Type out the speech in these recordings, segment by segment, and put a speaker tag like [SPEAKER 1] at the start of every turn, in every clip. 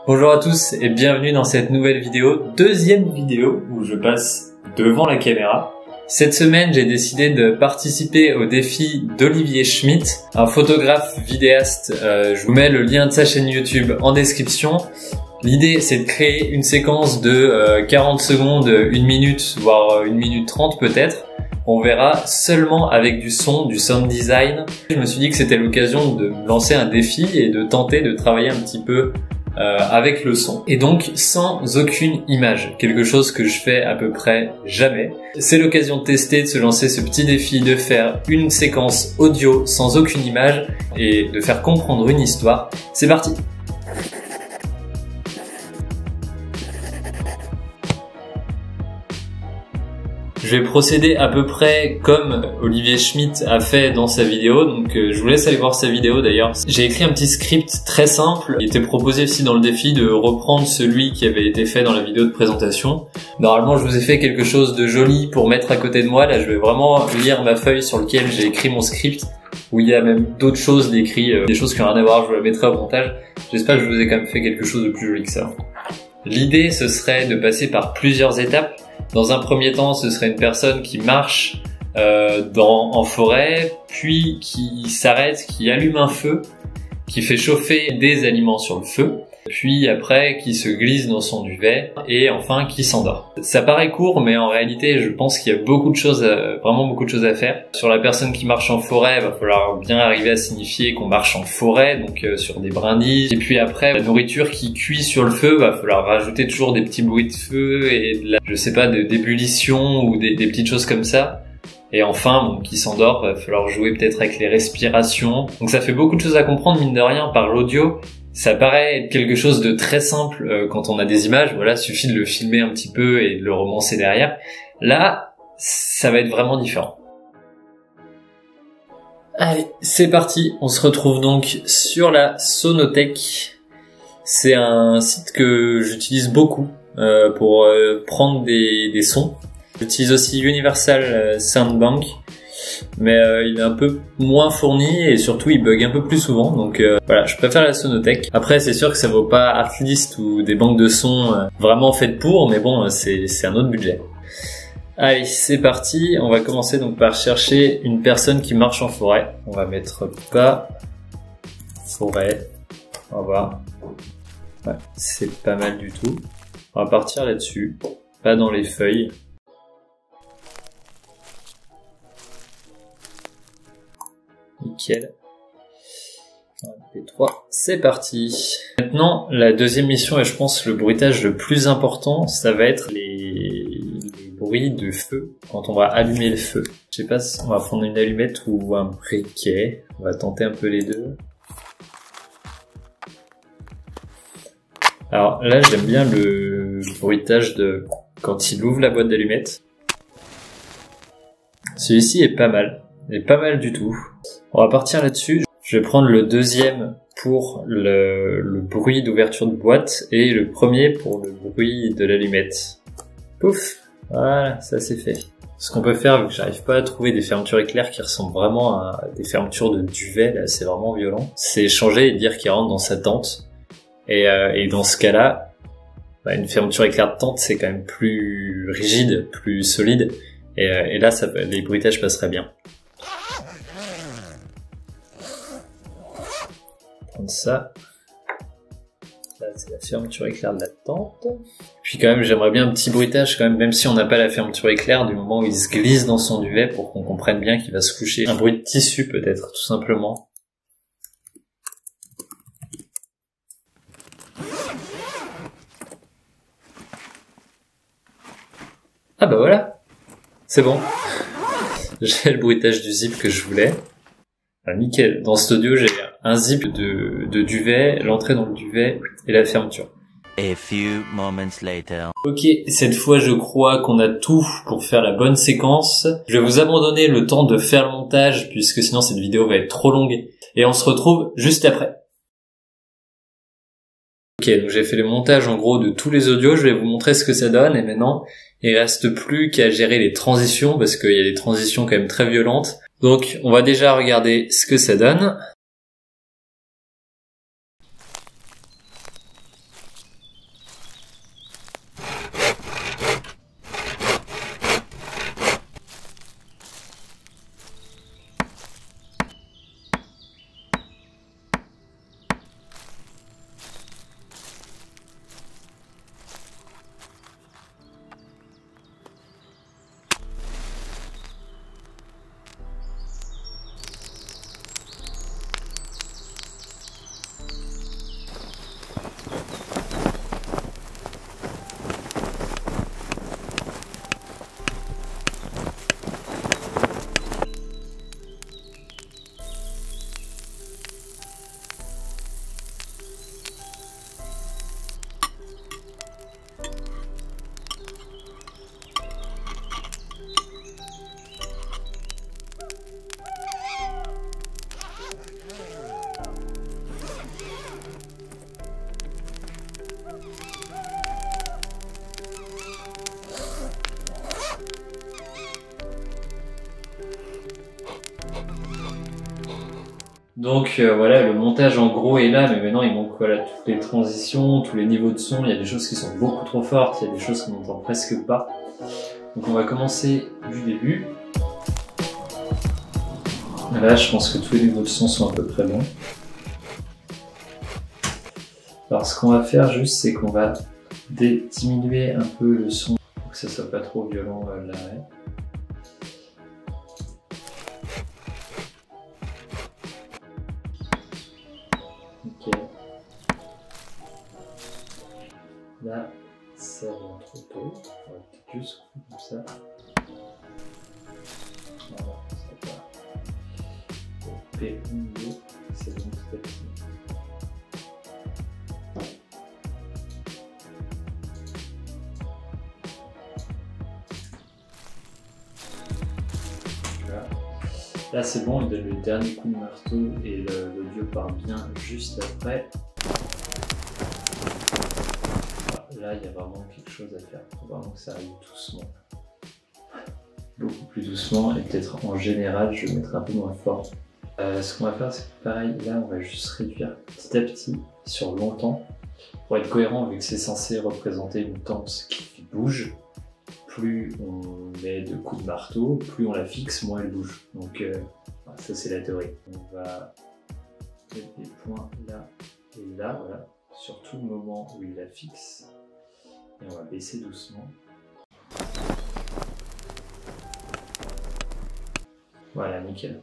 [SPEAKER 1] Bonjour à tous et bienvenue dans cette nouvelle vidéo, deuxième vidéo où je passe devant la caméra. Cette semaine, j'ai décidé de participer au défi d'Olivier Schmitt, un photographe vidéaste. Je vous mets le lien de sa chaîne YouTube en description. L'idée, c'est de créer une séquence de 40 secondes, 1 minute, voire 1 minute 30 peut-être. On verra seulement avec du son, du sound design. Je me suis dit que c'était l'occasion de me lancer un défi et de tenter de travailler un petit peu avec le son. Et donc sans aucune image, quelque chose que je fais à peu près jamais. C'est l'occasion de tester, de se lancer ce petit défi, de faire une séquence audio sans aucune image et de faire comprendre une histoire. C'est parti! Je vais procéder à peu près comme Olivier Schmitt a fait dans sa vidéo, donc je vous laisse aller voir sa vidéo d'ailleurs. J'ai écrit un petit script très simple, il était proposé aussi dans le défi de reprendre celui qui avait été fait dans la vidéo de présentation. Normalement je vous ai fait quelque chose de joli pour mettre à côté de moi, là je vais vraiment lire ma feuille sur laquelle j'ai écrit mon script, où il y a même d'autres choses d'écrit, des choses qui n'ont rien à voir, je vous la mettrai au montage. J'espère que je vous ai quand même fait quelque chose de plus joli que ça. L'idée ce serait de passer par plusieurs étapes. Dans un premier temps, ce serait une personne qui marche en forêt, puis qui s'arrête, qui allume un feu, qui fait chauffer des aliments sur le feu, puis après qui se glisse dans son duvet et enfin qui s'endort. Ça paraît court, mais en réalité, je pense qu'il y a beaucoup de choses, vraiment beaucoup de choses à faire. Sur la personne qui marche en forêt, il va falloir bien arriver à signifier qu'on marche en forêt, donc sur des brindilles. Et puis après, la nourriture qui cuit sur le feu, va falloir rajouter toujours des petits bruits de feu et d'ébullition ou des petites choses comme ça. Et enfin, qui s'endort, va falloir jouer peut-être avec les respirations. Donc ça fait beaucoup de choses à comprendre, mine de rien, par l'audio. Ça paraît être quelque chose de très simple quand on a des images, voilà, suffit de le filmer un petit peu et de le romancer derrière. Là, ça va être vraiment différent. Allez, c'est parti, on se retrouve donc sur la Sonothèque. C'est un site que j'utilise beaucoup pour prendre des sons. J'utilise aussi Universal Soundbank, mais il est un peu moins fourni et surtout il bug un peu plus souvent, donc voilà, je préfère la Sonothèque. Après c'est sûr que ça vaut pas Artlist ou des banques de sons vraiment faites pour, mais bon, c'est un autre budget. Allez, c'est parti, on va commencer donc par chercher une personne qui marche en forêt. On va mettre pas forêt, on va voir. Ouais, c'est pas mal du tout. On va partir là-dessus, pas dans les feuilles. Nickel. P3, c'est parti. Maintenant, la deuxième mission, et je pense le bruitage le plus important, ça va être les bruits de feu quand on va allumer le feu. Je sais pas si on va prendre une allumette ou un briquet. On va tenter un peu les deux. Alors là, j'aime bien le bruitage de quand il ouvre la boîte d'allumettes. Celui-ci est pas mal. Il est pas mal du tout. On va partir là-dessus. Je vais prendre le deuxième pour le bruit d'ouverture de boîte et le premier pour le bruit de l'allumette. Pouf! Voilà, ça c'est fait. Ce qu'on peut faire, vu que j'arrive pas à trouver des fermetures éclair qui ressemblent vraiment à des fermetures de duvet, là c'est vraiment violent, c'est changer et dire qu'il rentre dans sa tente. Et dans ce cas-là, une fermeture éclair de tente c'est quand même plus rigide, plus solide. Et là, les bruitages passeraient bien. Prendre ça. Là, c'est la fermeture éclair de la tente. Puis quand même, j'aimerais bien un petit bruitage quand même, même si on n'a pas la fermeture éclair, du moment où il se glisse dans son duvet pour qu'on comprenne bien qu'il va se coucher. Un bruit de tissu peut-être, tout simplement. Ah bah voilà, c'est bon. J'ai le bruitage du zip que je voulais. Ah, nickel. Dans cet audio, j'ai un zip de duvet, l'entrée dans le duvet et la fermeture.
[SPEAKER 2] A few moments later.
[SPEAKER 1] Ok, cette fois je crois qu'on a tout pour faire la bonne séquence. Je vais vous abandonner le temps de faire le montage puisque sinon cette vidéo va être trop longue. Et on se retrouve juste après. Ok, donc j'ai fait le montage en gros de tous les audios, je vais vous montrer ce que ça donne et maintenant il reste plus qu'à gérer les transitions parce qu'il y a des transitions quand même très violentes. Donc on va déjà regarder ce que ça donne. Donc voilà, le montage en gros est là, mais maintenant il manque voilà toutes les transitions, tous les niveaux de son. Il y a des choses qui sont beaucoup trop fortes, il y a des choses qu'on n'entend presque pas. Donc on va commencer du début. Là, je pense que tous les niveaux de son sont à peu près bons. Alors ce qu'on va faire juste, c'est qu'on va diminuer un peu le son pour que ça soit pas trop violent l'arrêt. Ok. Là, ça vient trop tôt. On va peut-être juste comme ça. Voilà, ça va. Périmio, c'est bon tout à fait. Là c'est bon, il donne le dernier coup de marteau et l'audio part bien juste après. Là il y a vraiment quelque chose à faire, il faut vraiment que ça arrive doucement. Beaucoup plus doucement et peut-être en général je vais mettre un peu moins fort. Ce qu'on va faire c'est que pareil, là on va juste réduire petit à petit sur longtemps pour être cohérent vu que c'est censé représenter une tente qui bouge. Plus on met de coups de marteau, plus on la fixe, moins elle bouge. Donc ça c'est la théorie. On va mettre des points là et là, voilà, sur tout le moment où il la fixe. Et on va baisser doucement. Voilà, nickel.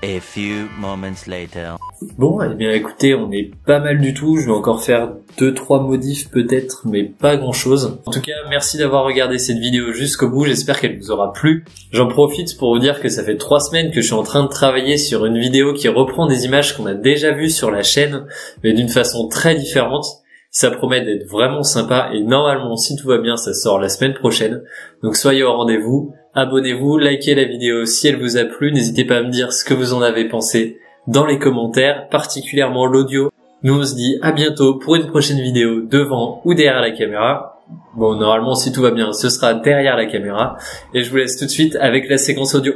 [SPEAKER 2] A few moments later.
[SPEAKER 1] Bon, eh bien écoutez, on est pas mal du tout. Je vais encore faire 2-3 modifs peut-être, mais pas grand-chose. En tout cas, merci d'avoir regardé cette vidéo jusqu'au bout. J'espère qu'elle vous aura plu. J'en profite pour vous dire que ça fait 3 semaines que je suis en train de travailler sur une vidéo qui reprend des images qu'on a déjà vues sur la chaîne, mais d'une façon très différente. Ça promet d'être vraiment sympa et normalement, si tout va bien, ça sort la semaine prochaine. Donc soyez au rendez-vous. Abonnez-vous, likez la vidéo si elle vous a plu. N'hésitez pas à me dire ce que vous en avez pensé dans les commentaires, particulièrement l'audio. Nous on se dit à bientôt pour une prochaine vidéo devant ou derrière la caméra. Bon, normalement si tout va bien, ce sera derrière la caméra. Et je vous laisse tout de suite avec la séquence audio.